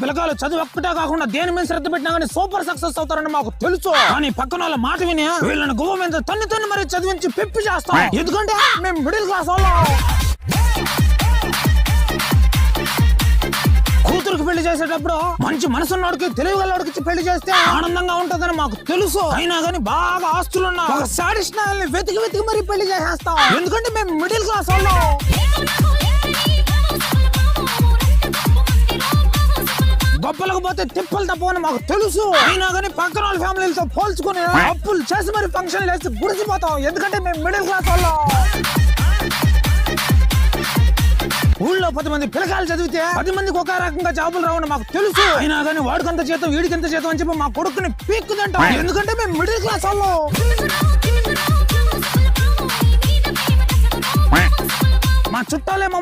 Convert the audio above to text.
పిల్లకాయలు చదువు ఒక్కటే కాకుండా దేని మీద శ్రద్ధ పెట్టినా కానీ సూపర్ సక్సెస్ అవుతారని మాకు తెలుసు. కానీ పక్కన వాళ్ళ మాట విని వీళ్ళని గువ్వ మీద తన్ని మరి చదివించి పిప్పి చేస్తాం. ఎందుకంటే మేము మిడిల్ క్లాస్ వాళ్ళం. కూతురికి పెళ్లి చేసేటప్పుడు మంచి మనసున్నోడికి తెలివిగలవాడికి ఇచ్చి పెళ్లి చేస్తే ఆనందంగా ఉంటుందని మాకు తెలుసు. అయినా కానీ బాగా ఆస్తులున్నా ఒక సాడిస్ట్ నాయల్ని వెతికి మరి పెళ్లి చేసేస్తాం. ఎందుకంటే మేము మిడిల్ క్లాస్ వాళ్ళం. గొప్పలకు పోతే తిప్పలు తప్పని మాకు తెలుసు. అయినా కానీ పక్కన వాళ్ళ ఫ్యామిలీలతో పోల్చుకుని అప్పులు చేసి మరి ఫంక్షన్లు వేసి గుడిసిపోతాం. ఎందుకంటే మేము మిడిల్ క్లాస్ వాళ్ళం. ఊళ్ళో 10 మంది పిల్లకాయలు చదివితే 10 మందికి ఒక రకంగా జాబులు రావని మాకు తెలుసు. అయినా కానీ వాడికంత జీతం వీడికింత జీతం అని చెప్పి మా కొడుకుని పీక్కుదంటాం. ఎందుకంటే మేము మిడిల్ క్లాస్ వాళ్ళం. మా చుట్టాలే